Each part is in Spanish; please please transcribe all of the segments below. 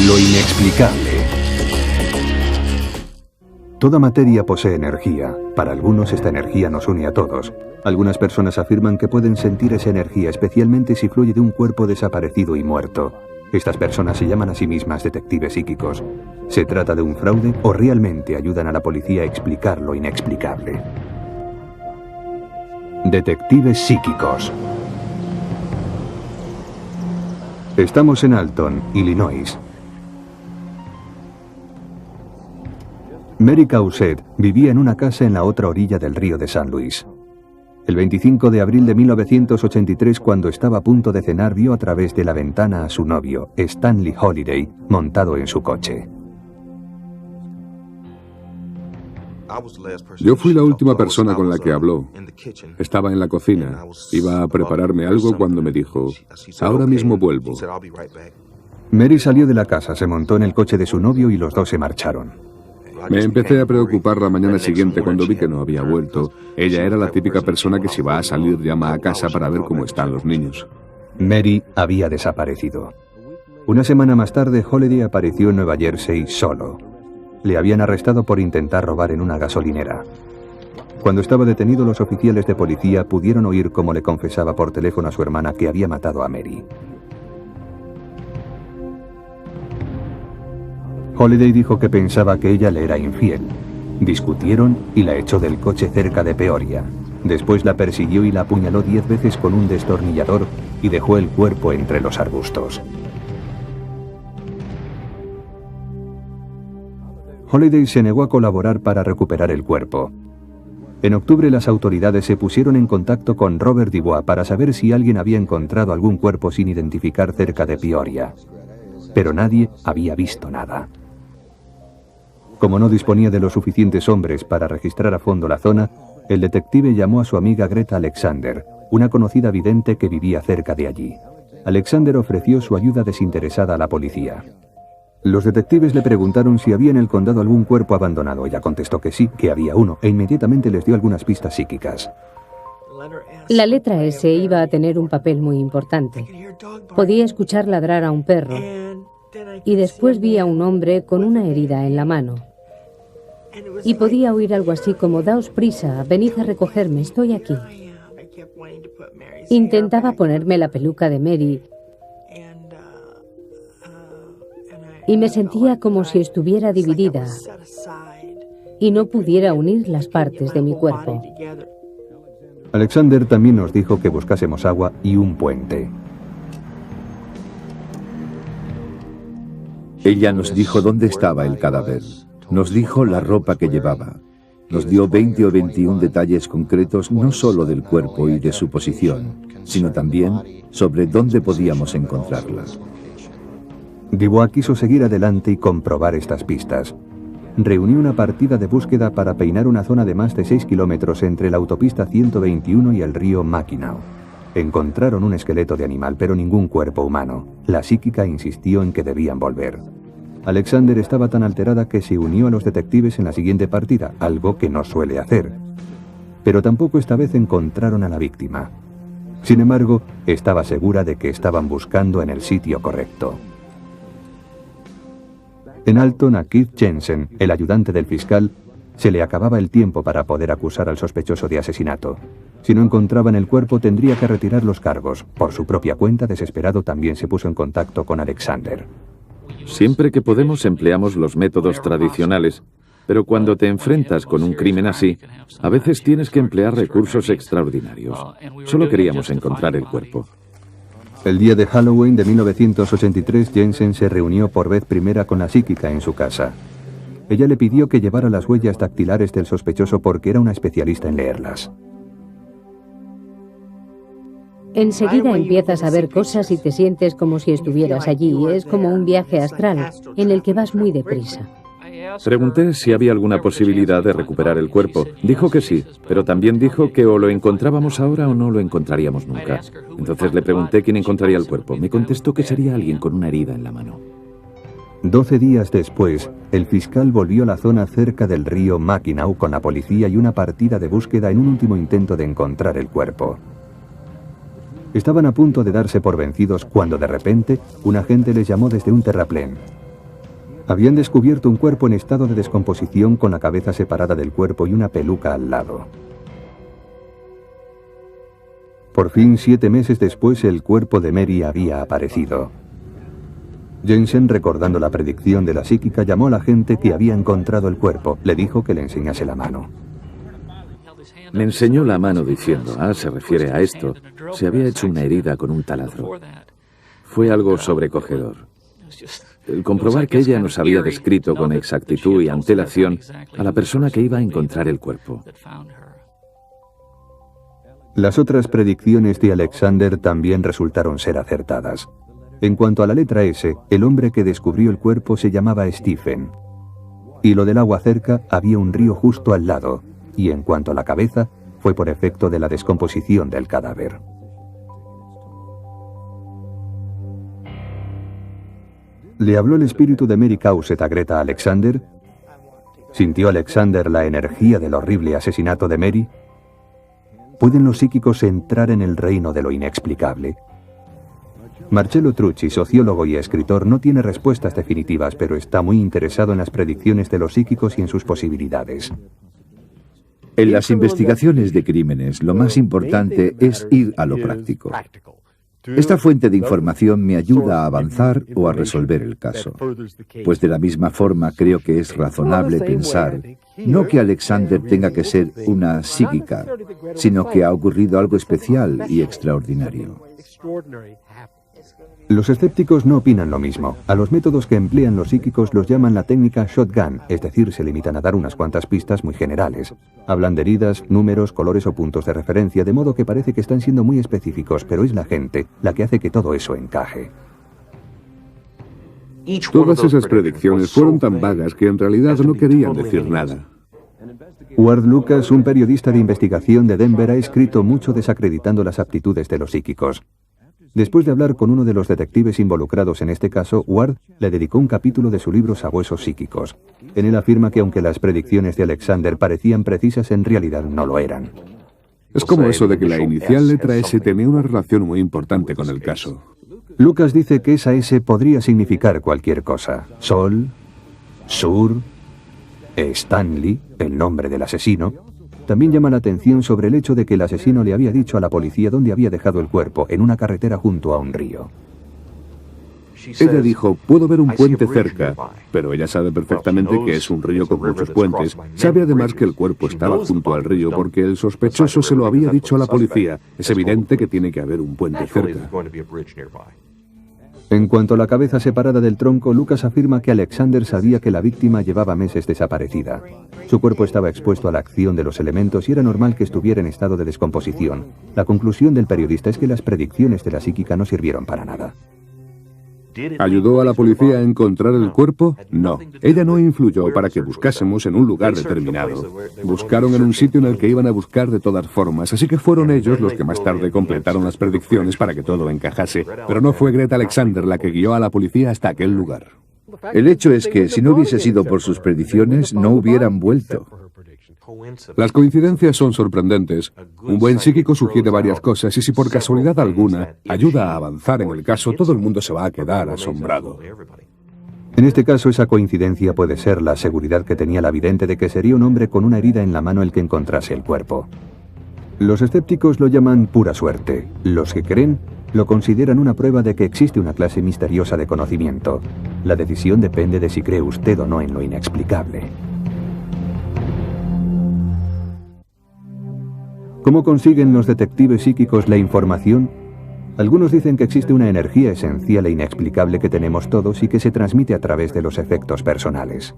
Lo inexplicable. Toda materia posee energía. Para algunos esta energía nos une a todos. Algunas personas afirman que pueden sentir esa energía, especialmente si fluye de un cuerpo desaparecido y muerto. Estas personas se llaman a sí mismas detectives psíquicos. ¿Se trata de un fraude o realmente ayudan a la policía a explicar lo inexplicable? Detectives psíquicos. Estamos en Alton, Illinois. Mary Causset vivía en una casa en la otra orilla del río de San Luis. El 25 de abril de 1983, cuando estaba a punto de cenar, vio a través de la ventana a su novio, Stanley Holiday, montado en su coche. Yo fui la última persona con la que habló. Estaba en la cocina. Iba a prepararme algo cuando me dijo, ahora mismo vuelvo. Mary salió de la casa, se montó en el coche de su novio y los dos se marcharon. Me empecé a preocupar la mañana siguiente cuando vi que no había vuelto. Ella era la típica persona que si va a salir llama a casa para ver cómo están los niños. Mary había desaparecido. Una semana más tarde, Holiday apareció en Nueva Jersey solo. Le habían arrestado por intentar robar en una gasolinera. Cuando estaba detenido, los oficiales de policía pudieron oír cómo le confesaba por teléfono a su hermana que había matado a Mary. Holiday dijo que pensaba que ella le era infiel. Discutieron y la echó del coche cerca de Peoria. Después la persiguió y la apuñaló 10 veces con un destornillador y dejó el cuerpo entre los arbustos. Holiday se negó a colaborar para recuperar el cuerpo. En octubre, las autoridades se pusieron en contacto con Robert Dubois para saber si alguien había encontrado algún cuerpo sin identificar cerca de Peoria. Pero nadie había visto nada. Como no disponía de los suficientes hombres para registrar a fondo la zona, el detective llamó a su amiga Greta Alexander, una conocida vidente que vivía cerca de allí. Alexander ofreció su ayuda desinteresada a la policía. Los detectives le preguntaron si había en el condado algún cuerpo abandonado. Ella contestó que sí, que había uno, e inmediatamente les dio algunas pistas psíquicas. La letra S iba a tener un papel muy importante. Podía escuchar ladrar a un perro, y después vi a un hombre con una herida en la mano. Y podía oír algo así como, daos prisa, venid a recogerme, estoy aquí. Intentaba ponerme la peluca de Mary y me sentía como si estuviera dividida y no pudiera unir las partes de mi cuerpo. Alexander también nos dijo que buscásemos agua y un puente. Ella nos dijo dónde estaba el cadáver. Nos dijo la ropa que llevaba. Nos dio 20 o 21 detalles concretos no solo del cuerpo y de su posición, sino también sobre dónde podíamos encontrarla. Dubois quiso seguir adelante y comprobar estas pistas. Reunió una partida de búsqueda para peinar una zona de más de 6 kilómetros entre la autopista 121 y el río Mackinac. Encontraron un esqueleto de animal, pero ningún cuerpo humano. La psíquica insistió en que debían volver. Alexander estaba tan alterada que se unió a los detectives en la siguiente partida, algo que no suele hacer. Pero tampoco esta vez encontraron a la víctima. Sin embargo, estaba segura de que estaban buscando en el sitio correcto. En Alton, a Keith Jensen, el ayudante del fiscal, se le acababa el tiempo para poder acusar al sospechoso de asesinato. Si no encontraban el cuerpo, tendría que retirar los cargos. Por su propia cuenta, desesperado, también se puso en contacto con Alexander. Siempre que podemos empleamos los métodos tradicionales, pero cuando te enfrentas con un crimen así, a veces tienes que emplear recursos extraordinarios. Solo queríamos encontrar el cuerpo. El día de Halloween de 1983, Jensen se reunió por vez primera con la psíquica en su casa. Ella le pidió que llevara las huellas dactilares del sospechoso porque era una especialista en leerlas. Enseguida empiezas a ver cosas y te sientes como si estuvieras allí. Es como un viaje astral en el que vas muy deprisa. Pregunté si había alguna posibilidad de recuperar el cuerpo. Dijo que sí, pero también dijo que o lo encontrábamos ahora o no lo encontraríamos nunca. Entonces le pregunté quién encontraría el cuerpo. Me contestó que sería alguien con una herida en la mano. 12 días después, el fiscal volvió a la zona cerca del río Mackinac con la policía y una partida de búsqueda en un último intento de encontrar el cuerpo. Estaban a punto de darse por vencidos cuando de repente un agente les llamó desde un terraplén. Habían descubierto un cuerpo en estado de descomposición con la cabeza separada del cuerpo y una peluca al lado. Por fin, 7 meses después, el cuerpo de Mary había aparecido. Jensen, recordando la predicción de la psíquica, llamó a la gente que había encontrado el cuerpo. Le dijo que le enseñase la mano. Me enseñó la mano diciendo, se refiere a esto. Se había hecho una herida con un taladro. Fue algo sobrecogedor. El comprobar que ella nos había descrito con exactitud y antelación a la persona que iba a encontrar el cuerpo. Las otras predicciones de Alexander también resultaron ser acertadas. En cuanto a la letra S, el hombre que descubrió el cuerpo se llamaba Stephen. Y lo del agua cerca, había un río justo al lado. Y en cuanto a la cabeza, fue por efecto de la descomposición del cadáver. ¿Le habló el espíritu de Mary Causet a Greta Alexander? ¿Sintió Alexander la energía del horrible asesinato de Mary? ¿Pueden los psíquicos entrar en el reino de lo inexplicable? Marcello Trucci, sociólogo y escritor, no tiene respuestas definitivas, pero está muy interesado en las predicciones de los psíquicos y en sus posibilidades. En las investigaciones de crímenes, lo más importante es ir a lo práctico. Esta fuente de información me ayuda a avanzar o a resolver el caso. Pues de la misma forma creo que es razonable pensar, no que Alexander tenga que ser una psíquica, sino que ha ocurrido algo especial y extraordinario. Los escépticos no opinan lo mismo. A los métodos que emplean los psíquicos los llaman la técnica shotgun, es decir, se limitan a dar unas cuantas pistas muy generales. Hablan de heridas, números, colores o puntos de referencia, de modo que parece que están siendo muy específicos, pero es la gente la que hace que todo eso encaje. Todas esas predicciones fueron tan vagas que en realidad no querían decir nada. Ward Lucas, un periodista de investigación de Denver, ha escrito mucho desacreditando las aptitudes de los psíquicos. Después de hablar con uno de los detectives involucrados en este caso, Ward le dedicó un capítulo de su libro Sabuesos psíquicos. En él afirma que aunque las predicciones de Alexander parecían precisas, en realidad no lo eran. Es como eso de que la inicial letra S tenía una relación muy importante con el caso. Lucas dice que esa S podría significar cualquier cosa. Sol, Sur, Stanley, el nombre del asesino. También llama la atención sobre el hecho de que el asesino le había dicho a la policía dónde había dejado el cuerpo, en una carretera junto a un río. Ella dijo, puedo ver un puente cerca, pero ella sabe perfectamente que es un río con muchos puentes. Sabe además que el cuerpo estaba junto al río porque el sospechoso se lo había dicho a la policía. Es evidente que tiene que haber un puente cerca. En cuanto a la cabeza separada del tronco, Lucas afirma que Alexander sabía que la víctima llevaba meses desaparecida. Su cuerpo estaba expuesto a la acción de los elementos y era normal que estuviera en estado de descomposición. La conclusión del periodista es que las predicciones de la psíquica no sirvieron para nada. ¿Ayudó a la policía a encontrar el cuerpo? No. Ella no influyó para que buscásemos en un lugar determinado. Buscaron en un sitio en el que iban a buscar de todas formas, así que fueron ellos los que más tarde completaron las predicciones para que todo encajase. Pero no fue Greta Alexander la que guió a la policía hasta aquel lugar. El hecho es que si no hubiese sido por sus predicciones, no hubieran vuelto. Las coincidencias son sorprendentes. Un buen psíquico sugiere varias cosas y si por casualidad alguna ayuda a avanzar en el caso, todo el mundo se va a quedar asombrado. En este caso, esa coincidencia puede ser la seguridad que tenía la vidente de que sería un hombre con una herida en la mano el que encontrase el cuerpo. Los escépticos lo llaman pura suerte. Los que creen lo consideran una prueba de que existe una clase misteriosa de conocimiento. La decisión depende de si cree usted o no en lo inexplicable. ¿Cómo consiguen los detectives psíquicos la información? Algunos dicen que existe una energía esencial e inexplicable que tenemos todos y que se transmite a través de los efectos personales.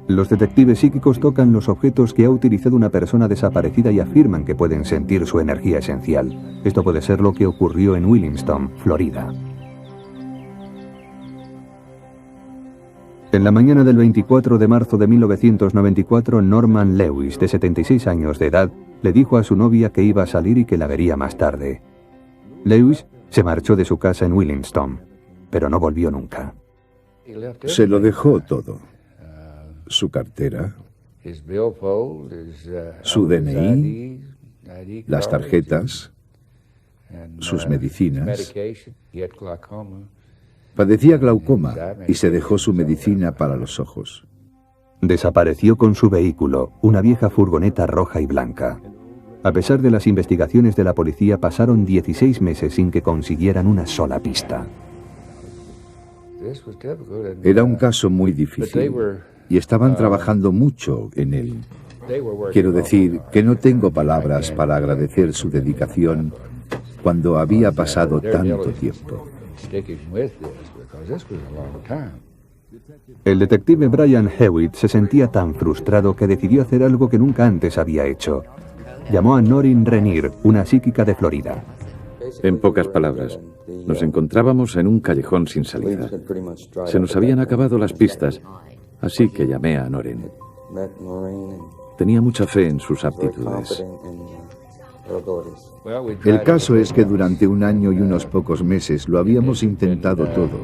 Los detectives psíquicos tocan los objetos que ha utilizado una persona desaparecida y afirman que pueden sentir su energía esencial. Esto puede ser lo que ocurrió en Williamston, Florida. En la mañana del 24 de marzo de 1994, Norman Lewis, de 76 años de edad, le dijo a su novia que iba a salir y que la vería más tarde. Lewis se marchó de su casa en Williamston, pero no volvió nunca. Se lo dejó todo. Su cartera, su DNI, las tarjetas, sus medicinas. Padecía glaucoma y se dejó su medicina para los ojos. Desapareció con su vehículo, una vieja furgoneta roja y blanca. A pesar de las investigaciones de la policía, pasaron 16 meses sin que consiguieran una sola pista. Era un caso muy difícil y estaban trabajando mucho en él. Quiero decir que no tengo palabras para agradecer su dedicación cuando había pasado tanto tiempo. El detective Brian Hewitt se sentía tan frustrado que decidió hacer algo que nunca antes había hecho. Llamó a Noreen Renier, una psíquica de Florida. En pocas palabras, nos encontrábamos en un callejón sin salida. Se nos habían acabado las pistas, así que llamé a Noreen. Tenía mucha fe en sus aptitudes. El caso es que durante un año y unos pocos meses lo habíamos intentado todo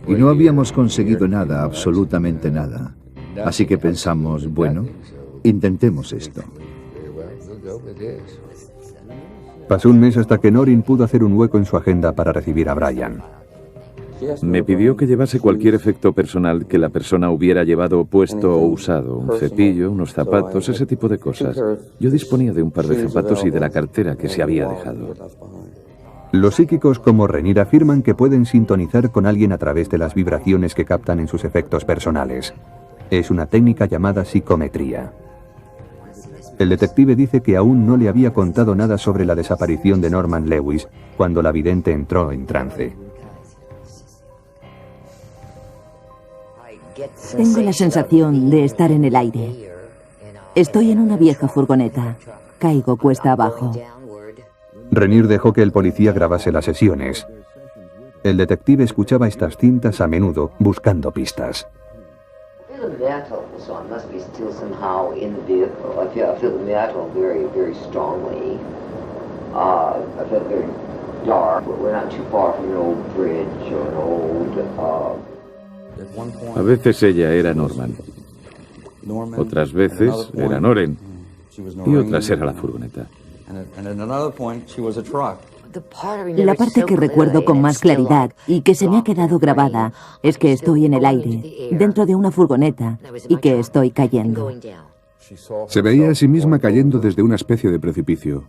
y no habíamos conseguido nada, absolutamente nada. Así que pensamos, bueno, intentemos esto. Pasó un mes hasta que Noreen pudo hacer un hueco en su agenda para recibir a Brian. Me pidió que llevase cualquier efecto personal que la persona hubiera llevado puesto o usado, un cepillo, unos zapatos, ese tipo de cosas. Yo disponía de un par de zapatos y de la cartera que se había dejado. Los psíquicos como Renier afirman que pueden sintonizar con alguien a través de las vibraciones que captan en sus efectos personales. Es una técnica llamada psicometría. El detective dice que aún no le había contado nada sobre la desaparición de Norman Lewis cuando la vidente entró en trance. Tengo la sensación de estar en el aire. Estoy en una vieja furgoneta. Caigo cuesta abajo. Renier dejó que el policía grabase las sesiones. El detective escuchaba estas cintas a menudo, buscando pistas. A veces ella era Norman, otras veces era Noreen y otras era la furgoneta. La parte que recuerdo con más claridad y que se me ha quedado grabada es que estoy en el aire, dentro de una furgoneta, y que estoy cayendo. Se veía a sí misma cayendo desde una especie de precipicio.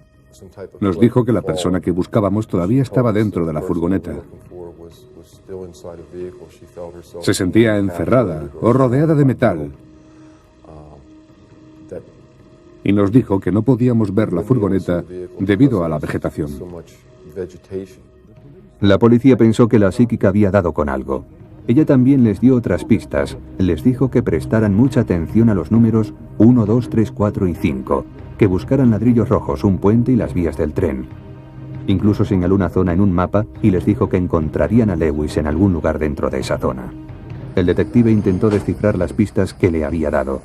Nos dijo que la persona que buscábamos todavía estaba dentro de la furgoneta. Se sentía encerrada o rodeada de metal. Y nos dijo que no podíamos ver la furgoneta debido a la vegetación. La policía pensó que la psíquica había dado con algo. Ella también les dio otras pistas. Les dijo que prestaran mucha atención a los números 1, 2, 3, 4 y 5, que buscaran ladrillos rojos, un puente y las vías del tren. Incluso señaló una zona en un mapa y les dijo que encontrarían a Lewis en algún lugar dentro de esa zona. El detective intentó descifrar las pistas que le había dado.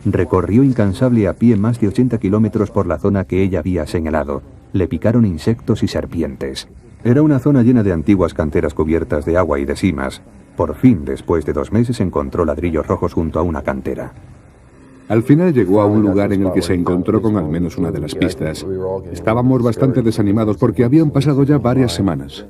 Recorrió incansable a pie más de 80 kilómetros por la zona que ella había señalado. Le picaron insectos y serpientes. Era una zona llena de antiguas canteras cubiertas de agua y de simas. Por fin, después de 2 meses, encontró ladrillos rojos junto a una cantera. Al final llegó a un lugar en el que se encontró con al menos una de las pistas. Estábamos bastante desanimados porque habían pasado ya varias semanas.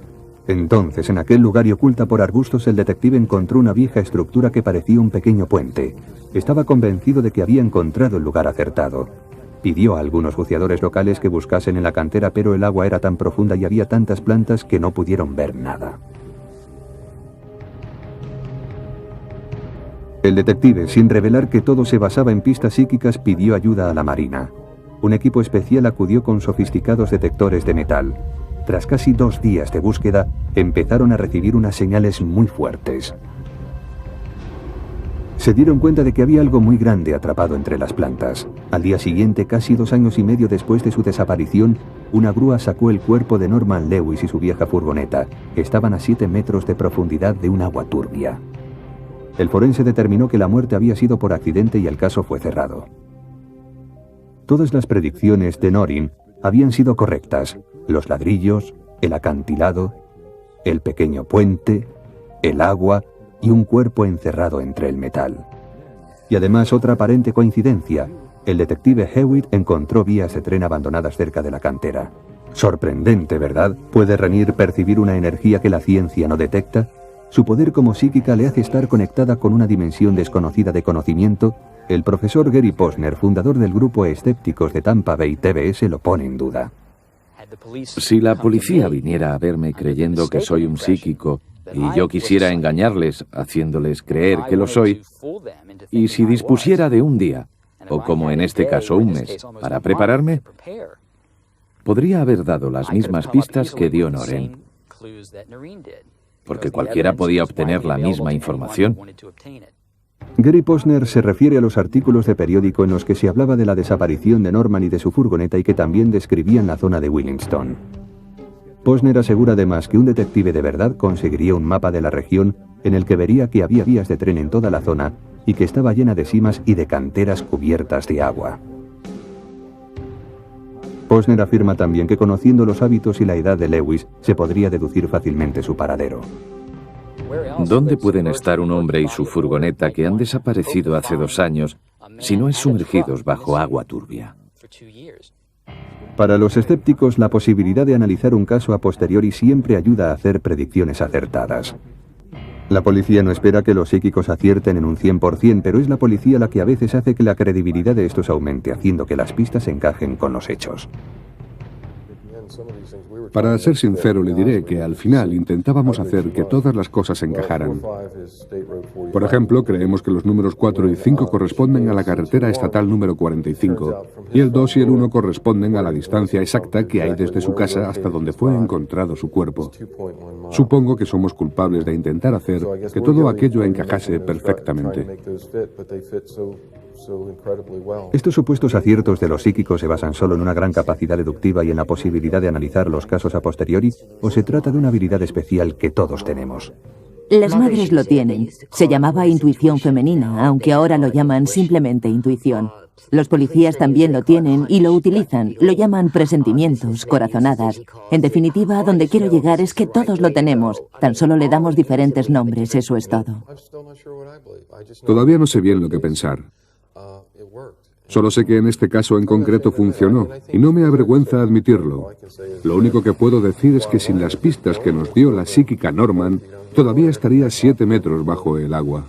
Entonces, en aquel lugar y oculta por arbustos, el detective encontró una vieja estructura que parecía un pequeño puente. Estaba convencido de que había encontrado el lugar acertado. Pidió a algunos buceadores locales que buscasen en la cantera, pero el agua era tan profunda y había tantas plantas que no pudieron ver nada. El detective, sin revelar que todo se basaba en pistas psíquicas, pidió ayuda a la Marina. Un equipo especial acudió con sofisticados detectores de metal. Tras casi 2 días de búsqueda, empezaron a recibir unas señales muy fuertes. Se dieron cuenta de que había algo muy grande atrapado entre las plantas. Al día siguiente, casi 2 años y medio después de su desaparición, una grúa sacó el cuerpo de Norman Lewis y su vieja furgoneta. Estaban a 7 metros de profundidad de un agua turbia. El forense determinó que la muerte había sido por accidente y el caso fue cerrado. Todas las predicciones de Noreen habían sido correctas. Los ladrillos, el acantilado, el pequeño puente, el agua y un cuerpo encerrado entre el metal. Y además otra aparente coincidencia. El detective Hewitt encontró vías de tren abandonadas cerca de la cantera. Sorprendente, ¿verdad? ¿Puede Renier percibir una energía que la ciencia no detecta? Su poder como psíquica le hace estar conectada con una dimensión desconocida de conocimiento. El profesor Gary Posner, fundador del grupo Escépticos de Tampa Bay TBS, lo pone en duda. Si la policía viniera a verme creyendo que soy un psíquico y yo quisiera engañarles haciéndoles creer que lo soy, y si dispusiera de un día, o como en este caso un mes, para prepararme, podría haber dado las mismas pistas que dio Noreen, porque cualquiera podía obtener la misma información. Gary Posner se refiere a los artículos de periódico en los que se hablaba de la desaparición de Norman y de su furgoneta y que también describían la zona de Williamston. Posner asegura además que un detective de verdad conseguiría un mapa de la región en el que vería que había vías de tren en toda la zona y que estaba llena de simas y de canteras cubiertas de agua. Posner afirma también que conociendo los hábitos y la edad de Lewis se podría deducir fácilmente su paradero. ¿Dónde pueden estar un hombre y su furgoneta que han desaparecido hace 2 años si no es sumergidos bajo agua turbia? Para los escépticos, la posibilidad de analizar un caso a posteriori siempre ayuda a hacer predicciones acertadas. La policía no espera que los psíquicos acierten en un 100%, pero es la policía la que a veces hace que la credibilidad de estos aumente, haciendo que las pistas encajen con los hechos. Para ser sincero, le diré que al final intentábamos hacer que todas las cosas encajaran. Por ejemplo, creemos que los números 4 y 5 corresponden a la carretera estatal número 45, y el 2 y el 1 corresponden a la distancia exacta que hay desde su casa hasta donde fue encontrado su cuerpo. Supongo que somos culpables de intentar hacer que todo aquello encajase perfectamente. Estos supuestos aciertos de los psíquicos se basan solo en una gran capacidad deductiva y en la posibilidad de analizar los casos a posteriori, ¿o se trata de una habilidad especial que todos tenemos? Las madres lo tienen. Se llamaba intuición femenina, aunque ahora lo llaman simplemente intuición. Los policías también lo tienen y lo utilizan. Lo llaman presentimientos, corazonadas. En definitiva, a donde quiero llegar es que todos lo tenemos. Tan solo le damos diferentes nombres, eso es todo. Todavía no sé bien lo que pensar. Solo sé que en este caso en concreto funcionó, y no me avergüenza admitirlo. Lo único que puedo decir es que sin las pistas que nos dio la psíquica Norman, todavía estaría 7 metros bajo el agua.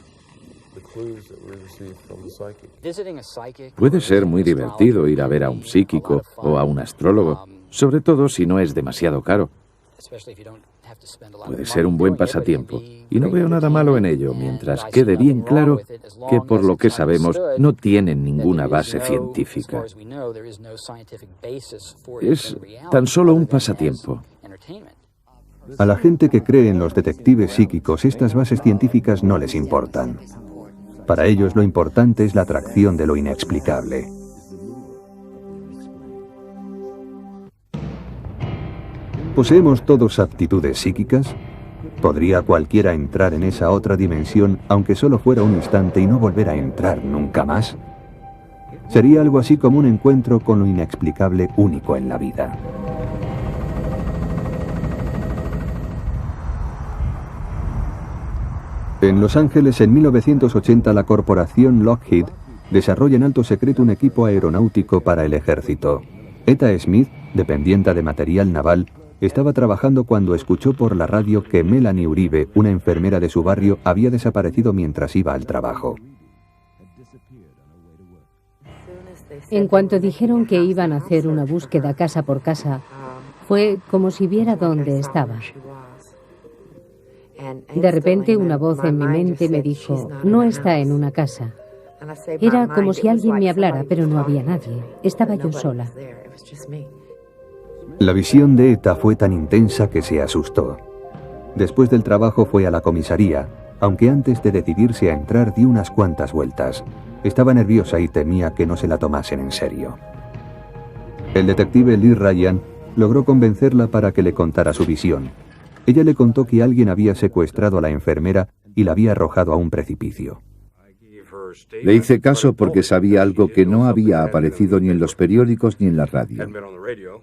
Puede ser muy divertido ir a ver a un psíquico o a un astrólogo, sobre todo si no es demasiado caro. Puede ser un buen pasatiempo, y no veo nada malo en ello, mientras quede bien claro que por lo que sabemos no tienen ninguna base científica. Es tan solo un pasatiempo. A la gente que cree en los detectives psíquicos, estas bases científicas no les importan. Para ellos lo importante es la atracción de lo inexplicable. ¿Poseemos todos aptitudes psíquicas? ¿Podría cualquiera entrar en esa otra dimensión, aunque solo fuera un instante, y no volver a entrar nunca más? Sería algo así como un encuentro con lo inexplicable único en la vida. En Los Ángeles, en 1980, la corporación Lockheed desarrolla en alto secreto un equipo aeronáutico para el ejército. Etta Smith, dependiente de material naval, estaba trabajando cuando escuchó por la radio que Melanie Uribe, una enfermera de su barrio, había desaparecido mientras iba al trabajo. En cuanto dijeron que iban a hacer una búsqueda casa por casa, fue como si viera dónde estaba. De repente una voz en mi mente me dijo, no está en una casa. Era como si alguien me hablara, pero no había nadie. Estaba yo sola. La visión de Etta fue tan intensa que se asustó. Después del trabajo fue a la comisaría, aunque antes de decidirse a entrar dio unas cuantas vueltas. Estaba nerviosa y temía que no se la tomasen en serio. El detective Lee Ryan logró convencerla para que le contara su visión. Ella le contó que alguien había secuestrado a la enfermera y la había arrojado a un precipicio. Le hice caso porque sabía algo que no había aparecido ni en los periódicos ni en la radio.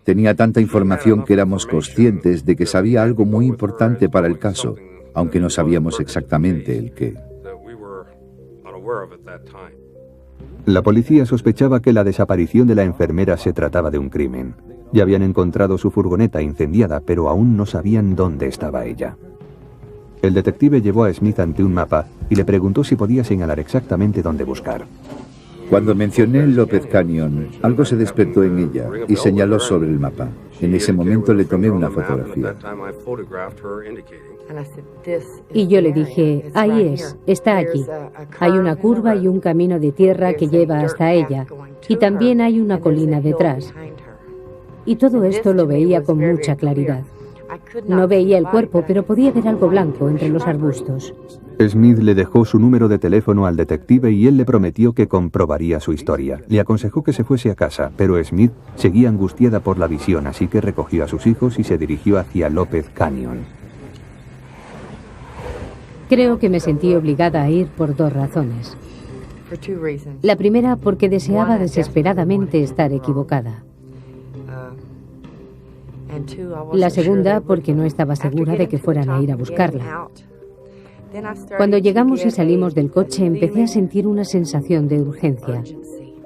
Tenía tanta información que éramos conscientes de que sabía algo muy importante para el caso, aunque no sabíamos exactamente el qué. La policía sospechaba que la desaparición de la enfermera se trataba de un crimen. Ya habían encontrado su furgoneta incendiada, pero aún no sabían dónde estaba ella. El detective llevó a Smith ante un mapa y le preguntó si podía señalar exactamente dónde buscar. Cuando mencioné el Lopez Canyon, algo se despertó en ella y señaló sobre el mapa. En ese momento le tomé una fotografía. Y yo le dije, ahí es, está allí. Hay una curva y un camino de tierra que lleva hasta ella. Y también hay una colina detrás. Y todo esto lo veía con mucha claridad. No veía el cuerpo, pero podía ver algo blanco entre los arbustos. Smith le dejó su número de teléfono al detective y él le prometió que comprobaría su historia. Le aconsejó que se fuese a casa, pero Smith seguía angustiada por la visión, así que recogió a sus hijos y se dirigió hacia Lopez Canyon. Creo que me sentí obligada a ir por 2 razones. La primera, porque deseaba desesperadamente estar equivocada. La segunda, porque no estaba segura de que fueran a ir a buscarla. Cuando llegamos y salimos del coche, empecé a sentir una sensación de urgencia.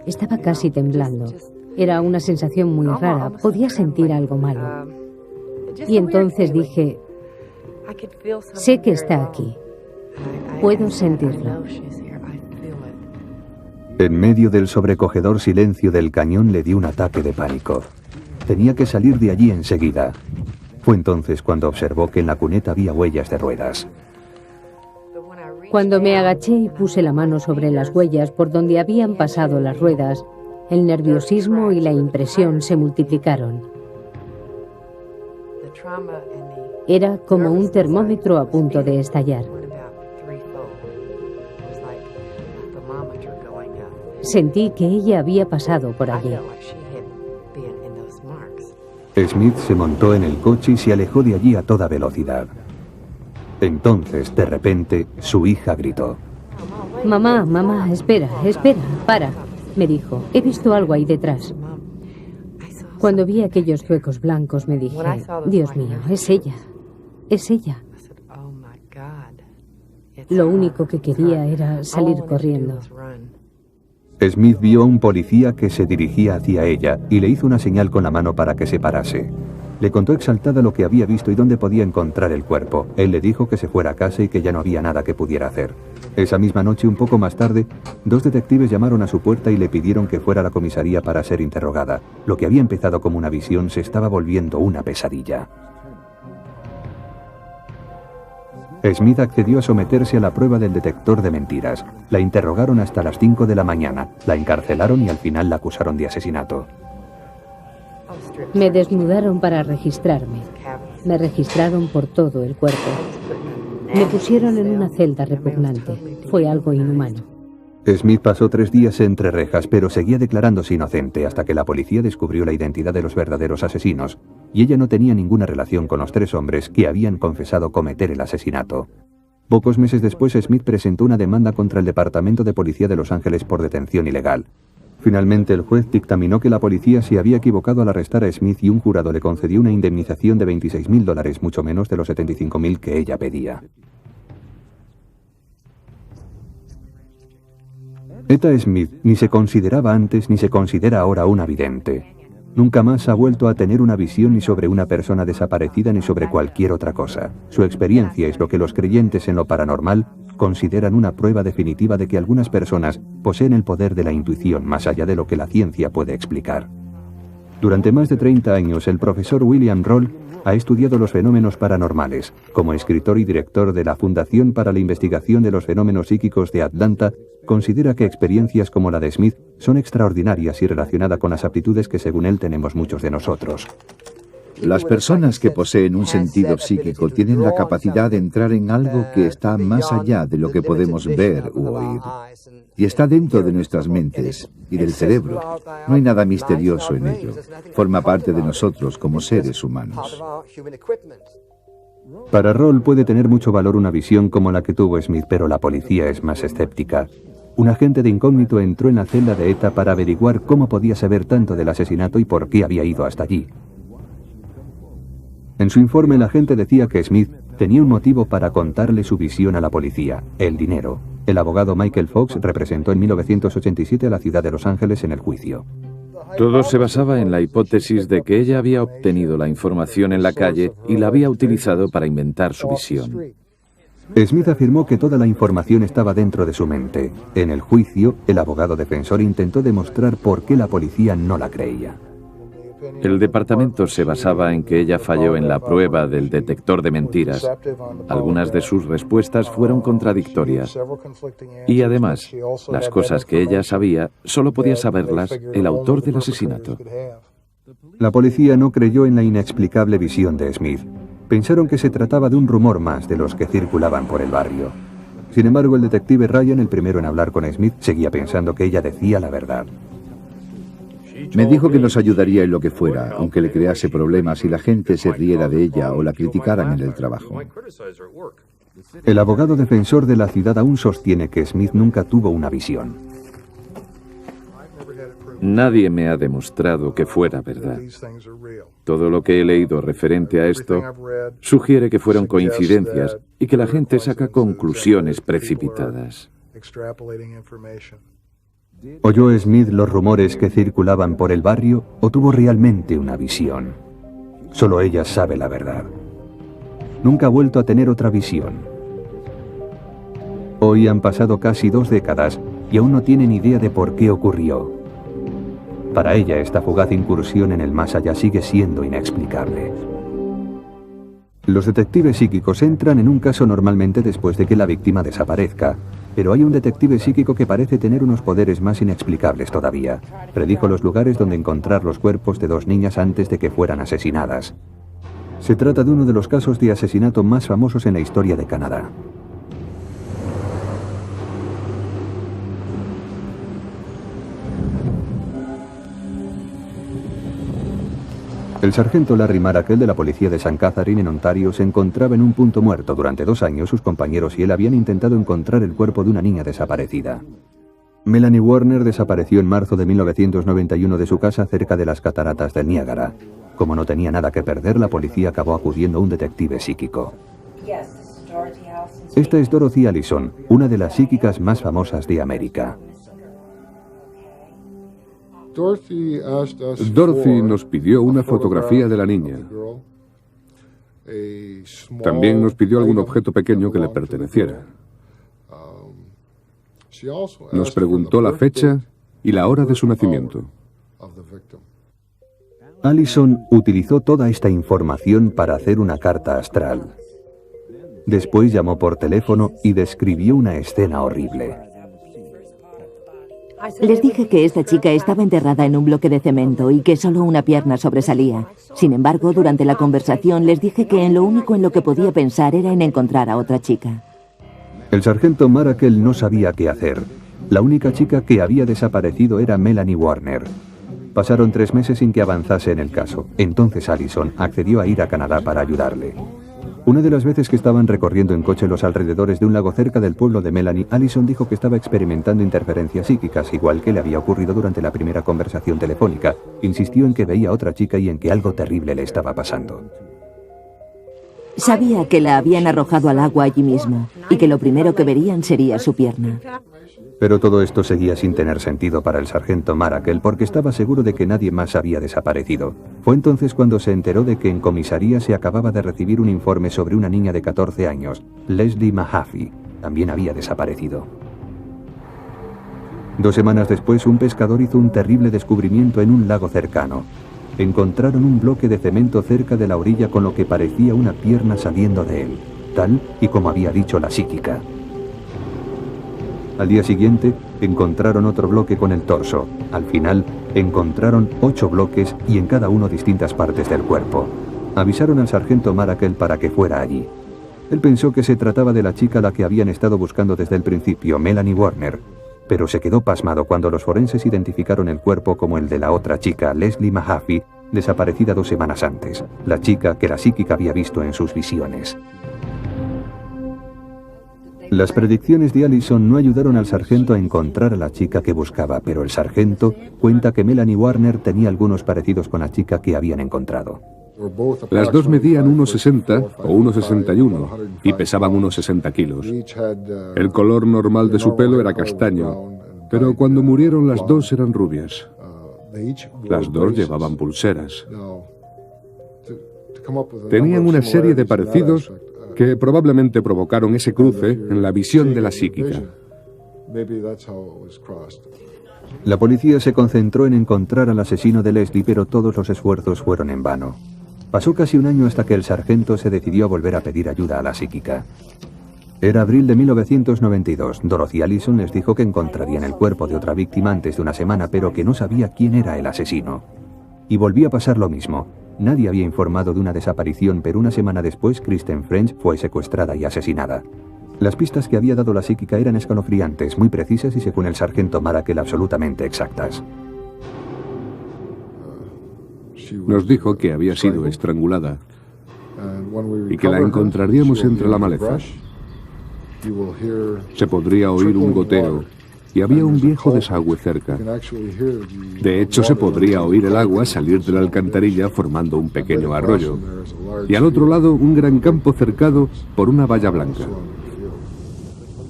Estaba casi temblando. Era una sensación muy rara. Podía sentir algo malo. Y entonces dije, sé que está aquí. Puedo sentirlo. En medio del sobrecogedor silencio del cañón le dio un ataque de pánico. Tenía que salir de allí enseguida. Fue entonces cuando observó que en la cuneta había huellas de ruedas. Cuando me agaché y puse la mano sobre las huellas por donde habían pasado las ruedas, el nerviosismo y la impresión se multiplicaron. Era como un termómetro a punto de estallar. Sentí que ella había pasado por allí. Smith se montó en el coche y se alejó de allí a toda velocidad. Entonces, de repente, su hija gritó. Mamá, mamá, espera, para, me dijo. He visto algo ahí detrás. Cuando vi aquellos zuecos blancos me dije, Dios mío, es ella, es ella. Lo único que quería era salir corriendo. Smith vio a un policía que se dirigía hacia ella y le hizo una señal con la mano para que se parase. Le contó exaltada lo que había visto y dónde podía encontrar el cuerpo. Él le dijo que se fuera a casa y que ya no había nada que pudiera hacer. Esa misma noche, un poco más tarde, 2 detectives llamaron a su puerta y le pidieron que fuera a la comisaría para ser interrogada. Lo que había empezado como una visión se estaba volviendo una pesadilla. Smith accedió a someterse a la prueba del detector de mentiras. La interrogaron hasta las 5 de la mañana, la encarcelaron y al final la acusaron de asesinato. Me desnudaron para registrarme. Me registraron por todo el cuerpo. Me pusieron en una celda repugnante. Fue algo inhumano. Smith pasó 3 días entre rejas, pero seguía declarándose inocente hasta que la policía descubrió la identidad de los verdaderos asesinos, y ella no tenía ninguna relación con los 3 hombres que habían confesado cometer el asesinato. Pocos meses después, Smith presentó una demanda contra el Departamento de Policía de Los Ángeles por detención ilegal. Finalmente, el juez dictaminó que la policía se había equivocado al arrestar a Smith y un jurado le concedió una indemnización de $26.000, mucho menos de los $75.000 que ella pedía. Etta Smith ni se consideraba antes ni se considera ahora una vidente. Nunca más ha vuelto a tener una visión ni sobre una persona desaparecida ni sobre cualquier otra cosa. Su experiencia es lo que los creyentes en lo paranormal consideran una prueba definitiva de que algunas personas poseen el poder de la intuición más allá de lo que la ciencia puede explicar. Durante más de 30 años, el profesor William Roll ha estudiado los fenómenos paranormales. Como escritor y director de la Fundación para la Investigación de los Fenómenos Psíquicos de Atlanta, considera que experiencias como la de Smith son extraordinarias y relacionadas con las aptitudes que según él tenemos muchos de nosotros. Las personas que poseen un sentido psíquico tienen la capacidad de entrar en algo que está más allá de lo que podemos ver u oír. Y está dentro de nuestras mentes y del cerebro. No hay nada misterioso en ello. Forma parte de nosotros como seres humanos. Para Roll puede tener mucho valor una visión como la que tuvo Smith, pero la policía es más escéptica. Un agente de incógnito entró en la celda de Etta para averiguar cómo podía saber tanto del asesinato y por qué había ido hasta allí. En su informe, el agente decía que Smith tenía un motivo para contarle su visión a la policía: el dinero. El abogado Michael Fox representó en 1987 a la ciudad de Los Ángeles en el juicio. Todo se basaba en la hipótesis de que ella había obtenido la información en la calle y la había utilizado para inventar su visión. Smith afirmó que toda la información estaba dentro de su mente. En el juicio, el abogado defensor intentó demostrar por qué la policía no la creía. El departamento se basaba en que ella falló en la prueba del detector de mentiras. Algunas de sus respuestas fueron contradictorias. Y además, las cosas que ella sabía, solo podía saberlas el autor del asesinato. La policía no creyó en la inexplicable visión de Smith. Pensaron que se trataba de un rumor más de los que circulaban por el barrio. Sin embargo, el detective Ryan, el primero en hablar con Smith, seguía pensando que ella decía la verdad. Me dijo que nos ayudaría en lo que fuera, aunque le crease problemas y la gente se riera de ella o la criticaran en el trabajo. El abogado defensor de la ciudad aún sostiene que Smith nunca tuvo una visión. Nadie me ha demostrado que fuera verdad. Todo lo que he leído referente a esto sugiere que fueron coincidencias y que la gente saca conclusiones precipitadas. ¿Oyó Smith los rumores que circulaban por el barrio o tuvo realmente una visión? Solo ella sabe la verdad. Nunca ha vuelto a tener otra visión. Hoy han pasado casi 2 décadas y aún no tienen idea de por qué ocurrió. Para ella, esta fugaz incursión en el más allá sigue siendo inexplicable. Los detectives psíquicos entran en un caso normalmente después de que la víctima desaparezca, pero hay un detective psíquico que parece tener unos poderes más inexplicables todavía. Predijo los lugares donde encontrar los cuerpos de 2 niñas antes de que fueran asesinadas. Se trata de uno de los casos de asesinato más famosos en la historia de Canadá. El sargento Larry Maracle de la policía de St. Catherine en Ontario se encontraba en un punto muerto. Durante 2 años sus compañeros y él habían intentado encontrar el cuerpo de una niña desaparecida. Melanie Warner desapareció en marzo de 1991 de su casa cerca de las cataratas del Niágara. Como no tenía nada que perder, la policía acabó acudiendo a un detective psíquico. Esta es Dorothy Allison, una de las psíquicas más famosas de América. Dorothy nos pidió una fotografía de la niña. También nos pidió algún objeto pequeño que le perteneciera. Nos preguntó la fecha y la hora de su nacimiento. Allison utilizó toda esta información para hacer una carta astral. Después llamó por teléfono y describió una escena horrible. Les dije que esta chica estaba enterrada en un bloque de cemento y que solo una pierna sobresalía. Sin embargo, durante la conversación les dije que lo único en lo que podía pensar era en encontrar a otra chica. El sargento Maracle no sabía qué hacer. La única chica que había desaparecido era Melanie Warner. Pasaron 3 meses sin que avanzase en el caso. Entonces Allison accedió a ir a Canadá para ayudarle. Una de las veces que estaban recorriendo en coche los alrededores de un lago cerca del pueblo de Melanie, Allison dijo que estaba experimentando interferencias psíquicas, igual que le había ocurrido durante la primera conversación telefónica. Insistió en que veía a otra chica y en que algo terrible le estaba pasando. Sabía que la habían arrojado al agua allí mismo y que lo primero que verían sería su pierna. Pero todo esto seguía sin tener sentido para el sargento Maracle porque estaba seguro de que nadie más había desaparecido. Fue entonces cuando se enteró de que en comisaría se acababa de recibir un informe sobre una niña de 14 años, Leslie Mahaffey. También había desaparecido. 2 semanas después, un pescador hizo un terrible descubrimiento en un lago cercano. Encontraron un bloque de cemento cerca de la orilla con lo que parecía una pierna saliendo de él, tal y como había dicho la psíquica. Al día siguiente, encontraron otro bloque con el torso. Al final, encontraron 8 bloques y en cada uno distintas partes del cuerpo. Avisaron al sargento Maracle para que fuera allí. Él pensó que se trataba de la chica a la que habían estado buscando desde el principio, Melanie Warner. Pero se quedó pasmado cuando los forenses identificaron el cuerpo como el de la otra chica, Leslie Mahaffey, desaparecida 2 semanas antes. La chica que la psíquica había visto en sus visiones. Las predicciones de Allison no ayudaron al sargento a encontrar a la chica que buscaba, pero el sargento cuenta que Melanie Warner tenía algunos parecidos con la chica que habían encontrado. Las dos medían 1,60 o 1,61 y pesaban unos 60 kilos. El color normal de su pelo era castaño, pero cuando murieron las dos eran rubias. Las dos llevaban pulseras. Tenían una serie de parecidos, que probablemente provocaron ese cruce en la visión de la psíquica. La policía se concentró en encontrar al asesino de Leslie, pero todos los esfuerzos fueron en vano. Pasó casi un año hasta que el sargento se decidió a volver a pedir ayuda a la psíquica. Era abril de 1992. Dorothy Allison les dijo que encontrarían el cuerpo de otra víctima antes de una semana, pero que no sabía quién era el asesino. Y volvía a pasar lo mismo. Nadie había informado de una desaparición, pero una semana después Kristen French fue secuestrada y asesinada. Las pistas que había dado la psíquica eran escalofriantes, muy precisas y, según el sargento Marakel, absolutamente exactas. Nos dijo que había sido estrangulada y que la encontraríamos entre la maleza. Se podría oír un goteo y había un viejo desagüe cerca. De hecho, se podría oír el agua salir de la alcantarilla formando un pequeño arroyo. Y al otro lado, un gran campo cercado por una valla blanca.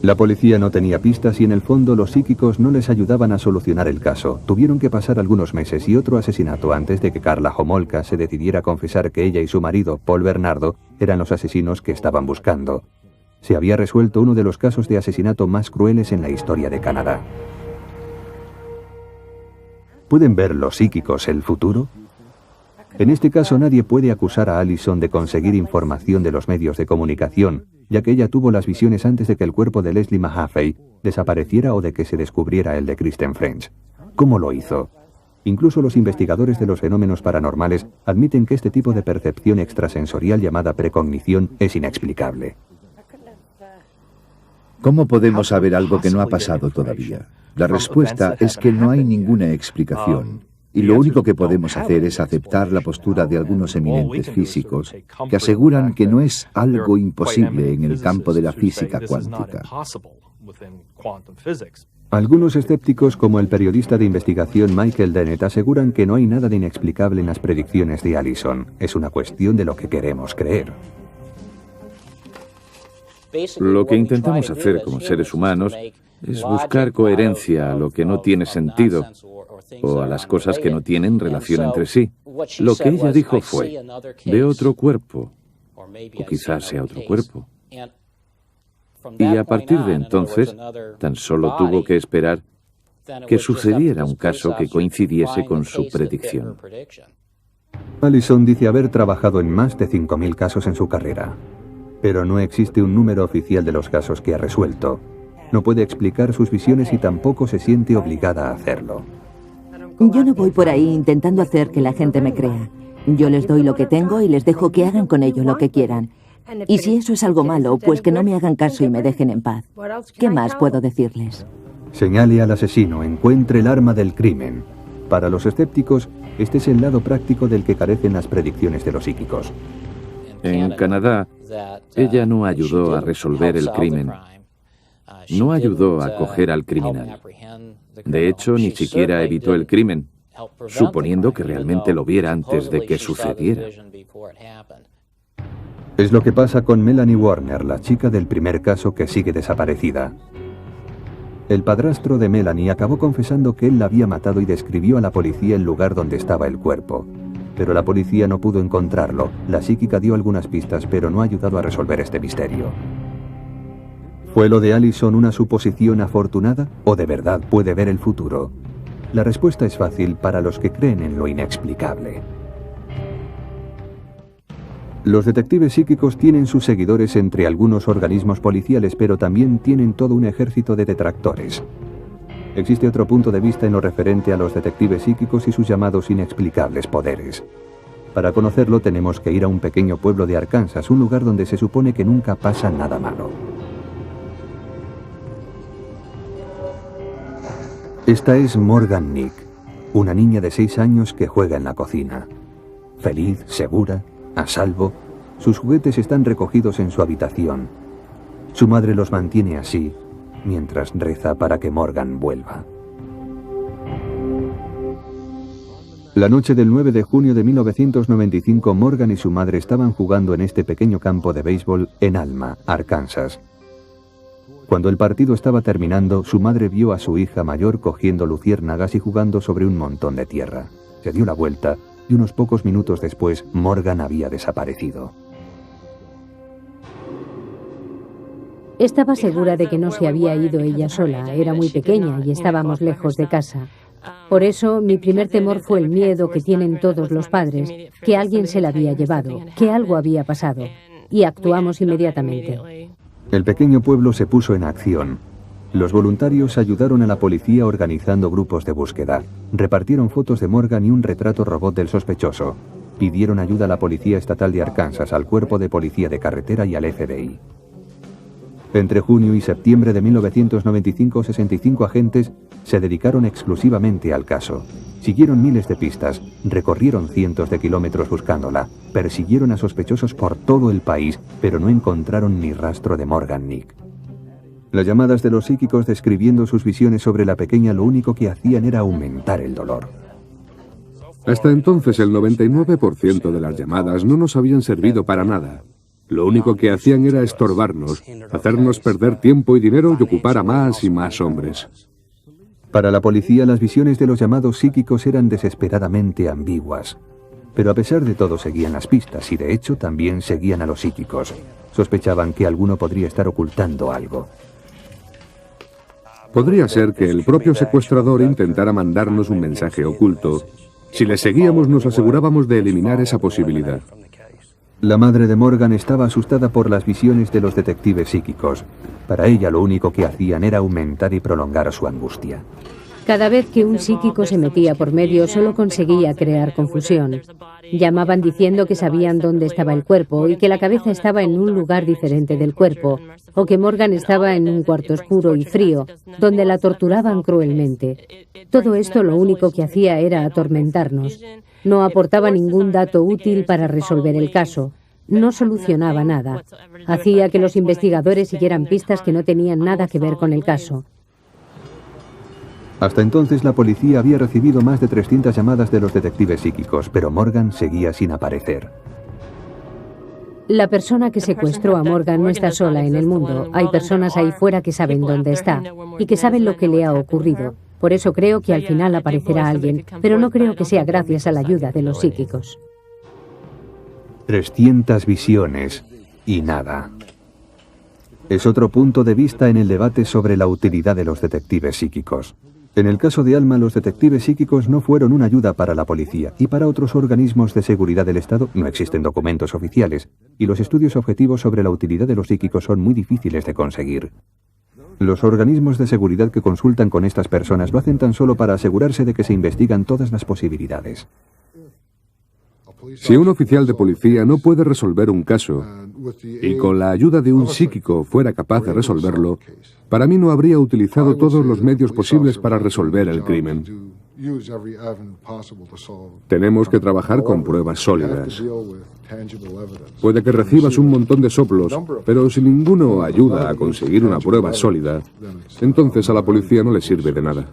La policía no tenía pistas y en el fondo los psíquicos no les ayudaban a solucionar el caso. Tuvieron que pasar algunos meses y otro asesinato antes de que Karla Homolka se decidiera a confesar que ella y su marido, Paul Bernardo, eran los asesinos que estaban buscando. Se había resuelto uno de los casos de asesinato más crueles en la historia de Canadá. ¿Pueden ver los psíquicos el futuro? En este caso nadie puede acusar a Allison de conseguir información de los medios de comunicación, ya que ella tuvo las visiones antes de que el cuerpo de Leslie Mahaffey desapareciera o de que se descubriera el de Kristen French. ¿Cómo lo hizo? Incluso los investigadores de los fenómenos paranormales admiten que este tipo de percepción extrasensorial llamada precognición es inexplicable. ¿Cómo podemos saber algo que no ha pasado todavía? La respuesta es que no hay ninguna explicación. Y lo único que podemos hacer es aceptar la postura de algunos eminentes físicos que aseguran que no es algo imposible en el campo de la física cuántica. Algunos escépticos, como el periodista de investigación Michael Dennett, aseguran que no hay nada de inexplicable en las predicciones de Allison. Es una cuestión de lo que queremos creer. Lo que intentamos hacer como seres humanos es buscar coherencia a lo que no tiene sentido o a las cosas que no tienen relación entre sí. Lo que ella dijo fue, de otro cuerpo, o quizás sea otro cuerpo. Y a partir de entonces, tan solo tuvo que esperar que sucediera un caso que coincidiese con su predicción. Allison dice haber trabajado en más de 5.000 casos en su carrera, pero no existe un número oficial de los casos que ha resuelto. No puede explicar sus visiones y tampoco se siente obligada a hacerlo. Yo no voy por ahí intentando hacer que la gente me crea. Yo les doy lo que tengo y les dejo que hagan con ello lo que quieran. Y si eso es algo malo, pues que no me hagan caso y me dejen en paz. ¿Qué más puedo decirles? Señale al asesino, encuentre el arma del crimen. Para los escépticos, este es el lado práctico del que carecen las predicciones de los psíquicos. En Canadá, ella no ayudó a resolver el crimen. No ayudó a coger al criminal. De hecho, ni siquiera evitó el crimen, suponiendo que realmente lo viera antes de que sucediera. Es lo que pasa con Melanie Warner, la chica del primer caso que sigue desaparecida. El padrastro de Melanie acabó confesando que él la había matado y describió a la policía el lugar donde estaba el cuerpo. Pero la policía no pudo encontrarlo. La psíquica dio algunas pistas, pero no ha ayudado a resolver este misterio. ¿Fue lo de Allison una suposición afortunada o de verdad puede ver el futuro? La respuesta es fácil para los que creen en lo inexplicable. Los detectives psíquicos tienen sus seguidores entre algunos organismos policiales, pero también tienen todo un ejército de detractores. Existe otro punto de vista en lo referente a los detectives psíquicos y sus llamados inexplicables poderes. Para conocerlo tenemos que ir a un pequeño pueblo de Arkansas, un lugar donde se supone que nunca pasa nada malo. Esta es Morgan Nick, una niña de 6 años que juega en la cocina. Feliz, segura, a salvo, sus juguetes están recogidos en su habitación. Su madre los mantiene así, mientras reza para que Morgan vuelva. La noche del 9 de junio de 1995, Morgan y su madre estaban jugando en este pequeño campo de béisbol en Alma, Arkansas. Cuando el partido estaba terminando, su madre vio a su hija mayor cogiendo luciérnagas y jugando sobre un montón de tierra. Se dio la vuelta y unos pocos minutos después, Morgan había desaparecido. Estaba segura de que no se había ido ella sola, era muy pequeña y estábamos lejos de casa. Por eso, mi primer temor fue el miedo que tienen todos los padres, que alguien se la había llevado, que algo había pasado. Y actuamos inmediatamente. El pequeño pueblo se puso en acción. Los voluntarios ayudaron a la policía organizando grupos de búsqueda. Repartieron fotos de Morgan y un retrato robot del sospechoso. Pidieron ayuda a la Policía Estatal de Arkansas, al Cuerpo de Policía de Carretera y al FBI. Entre junio y septiembre de 1995, 65 agentes se dedicaron exclusivamente al caso. Siguieron miles de pistas, recorrieron cientos de kilómetros buscándola, persiguieron a sospechosos por todo el país, pero no encontraron ni rastro de Morgan Nick. Las llamadas de los psíquicos describiendo sus visiones sobre la pequeña lo único que hacían era aumentar el dolor. Hasta entonces el 99% de las llamadas no nos habían servido para nada. Lo único que hacían era estorbarnos, hacernos perder tiempo y dinero y ocupar a más y más hombres. Para la policía, las visiones de los llamados psíquicos eran desesperadamente ambiguas. Pero a pesar de todo seguían las pistas y de hecho también seguían a los psíquicos. Sospechaban que alguno podría estar ocultando algo. Podría ser que el propio secuestrador intentara mandarnos un mensaje oculto. Si le seguíamos, nos asegurábamos de eliminar esa posibilidad. La madre de Morgan estaba asustada por las visiones de los detectives psíquicos. Para ella lo único que hacían era aumentar y prolongar su angustia. Cada vez que un psíquico se metía por medio, solo conseguía crear confusión. Llamaban diciendo que sabían dónde estaba el cuerpo y que la cabeza estaba en un lugar diferente del cuerpo, o que Morgan estaba en un cuarto oscuro y frío, donde la torturaban cruelmente. Todo esto lo único que hacía era atormentarnos. No aportaba ningún dato útil para resolver el caso. No solucionaba nada. Hacía que los investigadores siguieran pistas que no tenían nada que ver con el caso. Hasta entonces la policía había recibido más de 300 llamadas de los detectives psíquicos, pero Morgan seguía sin aparecer. La persona que secuestró a Morgan no está sola en el mundo. Hay personas ahí fuera que saben dónde está y que saben lo que le ha ocurrido. Por eso creo que al final aparecerá alguien, pero no creo que sea gracias a la ayuda de los psíquicos. 300 visiones y nada. Es otro punto de vista en el debate sobre la utilidad de los detectives psíquicos. En el caso de Alma, los detectives psíquicos no fueron una ayuda para la policía, y para otros organismos de seguridad del Estado no existen documentos oficiales, y los estudios objetivos sobre la utilidad de los psíquicos son muy difíciles de conseguir. Los organismos de seguridad que consultan con estas personas lo hacen tan solo para asegurarse de que se investigan todas las posibilidades. Si un oficial de policía no puede resolver un caso y con la ayuda de un psíquico fuera capaz de resolverlo, para mí no habría utilizado todos los medios posibles para resolver el crimen. Tenemos que trabajar con pruebas sólidas. Puede que recibas un montón de soplos, pero si ninguno ayuda a conseguir una prueba sólida, entonces a la policía no le sirve de nada.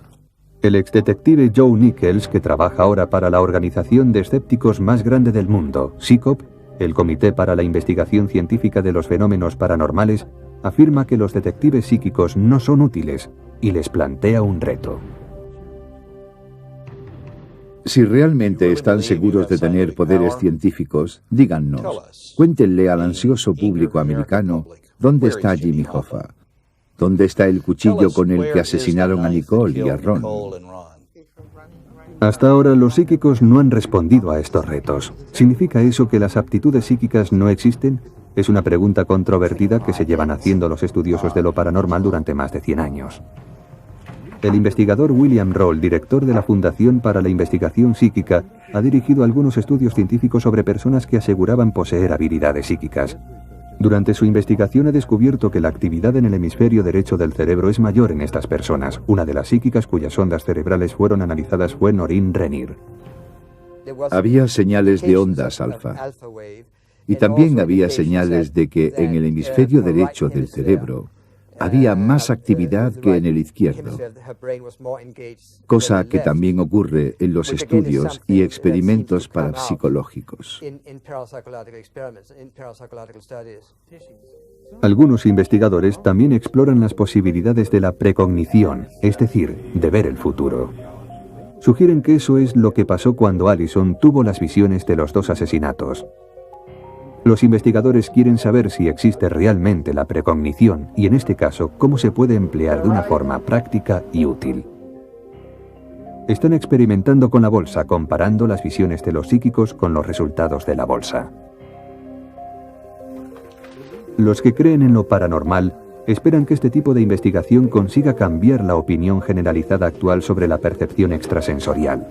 El exdetective Joe Nichols, que trabaja ahora para la organización de escépticos más grande del mundo, CICOP, el Comité para la Investigación Científica de los Fenómenos Paranormales, afirma que los detectives psíquicos no son útiles y les plantea un reto. Si realmente están seguros de tener poderes científicos, díganos, cuéntenle al ansioso público americano dónde está Jimmy Hoffa. ¿Dónde está el cuchillo con el que asesinaron a Nicole y a Ron? Hasta ahora los psíquicos no han respondido a estos retos. ¿Significa eso que las aptitudes psíquicas no existen? Es una pregunta controvertida que se llevan haciendo los estudiosos de lo paranormal durante más de 100 años. El investigador William Roll, director de la Fundación para la Investigación Psíquica, ha dirigido algunos estudios científicos sobre personas que aseguraban poseer habilidades psíquicas. Durante su investigación ha descubierto que la actividad en el hemisferio derecho del cerebro es mayor en estas personas. Una de las psíquicas cuyas ondas cerebrales fueron analizadas fue Noreen Rennier. Había señales de ondas alfa. Y también había señales de que en el hemisferio derecho del cerebro había más actividad que en el izquierdo, cosa que también ocurre en los estudios y experimentos parapsicológicos. Algunos investigadores también exploran las posibilidades de la precognición, es decir, de ver el futuro. Sugieren que eso es lo que pasó cuando Allison tuvo las visiones de los 2 asesinatos. Los investigadores quieren saber si existe realmente la precognición y, en este caso, cómo se puede emplear de una forma práctica y útil. Están experimentando con la bolsa, comparando las visiones de los psíquicos con los resultados de la bolsa. Los que creen en lo paranormal esperan que este tipo de investigación consiga cambiar la opinión generalizada actual sobre la percepción extrasensorial.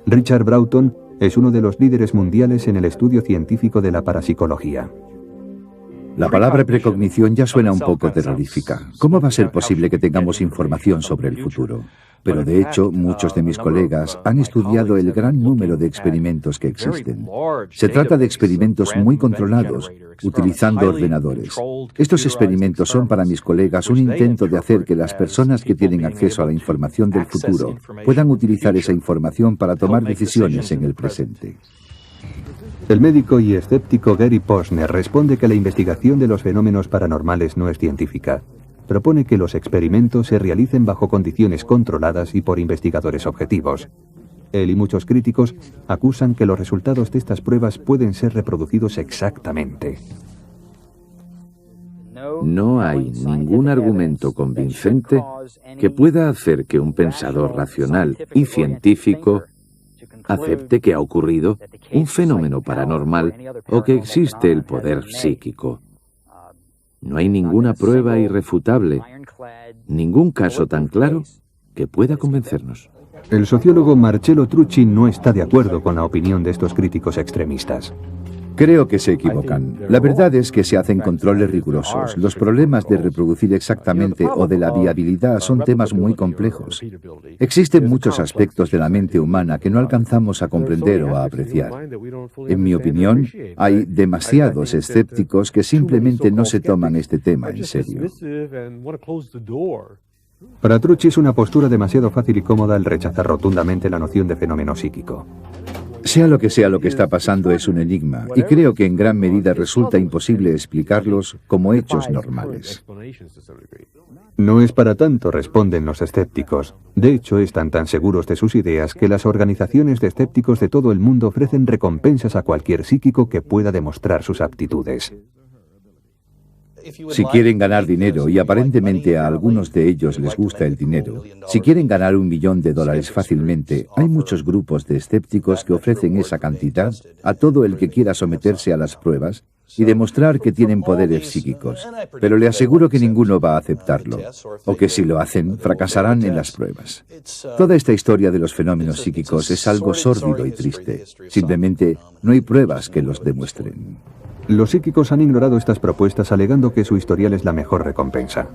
Richard Broughton es uno de los líderes mundiales en el estudio científico de la parapsicología. La palabra precognición ya suena un poco terrorífica. ¿Cómo va a ser posible que tengamos información sobre el futuro? Pero de hecho, muchos de mis colegas han estudiado el gran número de experimentos que existen. Se trata de experimentos muy controlados, utilizando ordenadores. Estos experimentos son para mis colegas un intento de hacer que las personas que tienen acceso a la información del futuro puedan utilizar esa información para tomar decisiones en el presente. El médico y escéptico Gary Posner responde que la investigación de los fenómenos paranormales no es científica. Propone que los experimentos se realicen bajo condiciones controladas y por investigadores objetivos. Él y muchos críticos acusan que los resultados de estas pruebas pueden ser reproducidos exactamente. No hay ningún argumento convincente que pueda hacer que un pensador racional y científico acepte que ha ocurrido un fenómeno paranormal o que existe el poder psíquico. No hay ninguna prueba irrefutable, ningún caso tan claro que pueda convencernos. El sociólogo Marcello Trucci no está de acuerdo con la opinión de estos críticos extremistas. Creo que se equivocan. La verdad es que se hacen controles rigurosos. Los problemas de reproducir exactamente o de la viabilidad son temas muy complejos. Existen muchos aspectos de la mente humana que no alcanzamos a comprender o a apreciar. En mi opinión, hay demasiados escépticos que simplemente no se toman este tema en serio. Para Trucci es una postura demasiado fácil y cómoda el rechazar rotundamente la noción de fenómeno psíquico. Sea lo que está pasando es un enigma, y creo que en gran medida resulta imposible explicarlos como hechos normales. No es para tanto, responden los escépticos. De hecho, están tan seguros de sus ideas que las organizaciones de escépticos de todo el mundo ofrecen recompensas a cualquier psíquico que pueda demostrar sus aptitudes. Si quieren ganar dinero, y aparentemente a algunos de ellos les gusta el dinero, si quieren ganar $1 millón fácilmente, hay muchos grupos de escépticos que ofrecen esa cantidad a todo el que quiera someterse a las pruebas y demostrar que tienen poderes psíquicos. Pero le aseguro que ninguno va a aceptarlo, o que si lo hacen, fracasarán en las pruebas. Toda esta historia de los fenómenos psíquicos es algo sórdido y triste. Simplemente no hay pruebas que los demuestren. Los psíquicos han ignorado estas propuestas alegando que su historial es la mejor recompensa.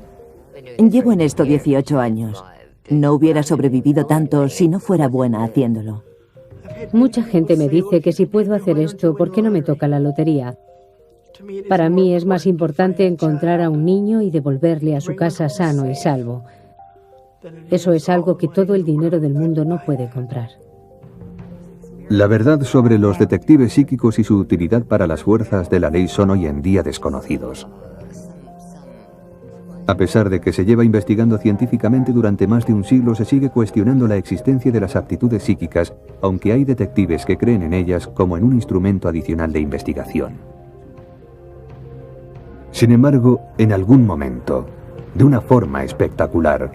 Llevo en esto 18 años. No hubiera sobrevivido tanto si no fuera buena haciéndolo. Mucha gente me dice que si puedo hacer esto, ¿por qué no me toca la lotería? Para mí es más importante encontrar a un niño y devolverle a su casa sano y salvo. Eso es algo que todo el dinero del mundo no puede comprar. La verdad sobre los detectives psíquicos y su utilidad para las fuerzas de la ley son hoy en día desconocidos. A pesar de que se lleva investigando científicamente durante más de un siglo, se sigue cuestionando la existencia de las aptitudes psíquicas, aunque hay detectives que creen en ellas como en un instrumento adicional de investigación. Sin embargo, en algún momento, de una forma espectacular,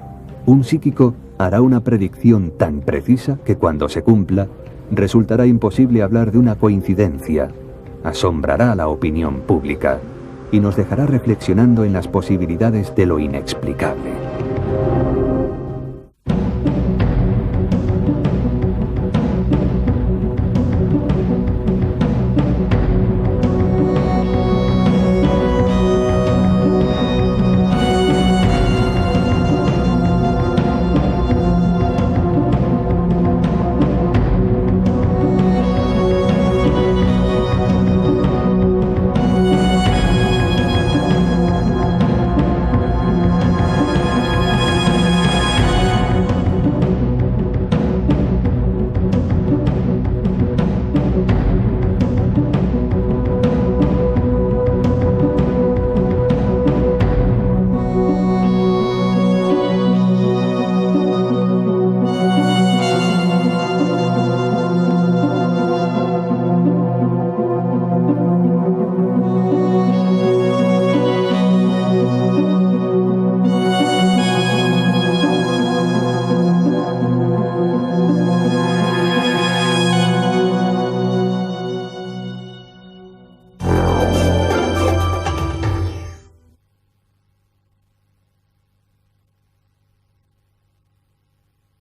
un psíquico hará una predicción tan precisa que cuando se cumpla, resultará imposible hablar de una coincidencia, asombrará a la opinión pública y nos dejará reflexionando en las posibilidades de lo inexplicable.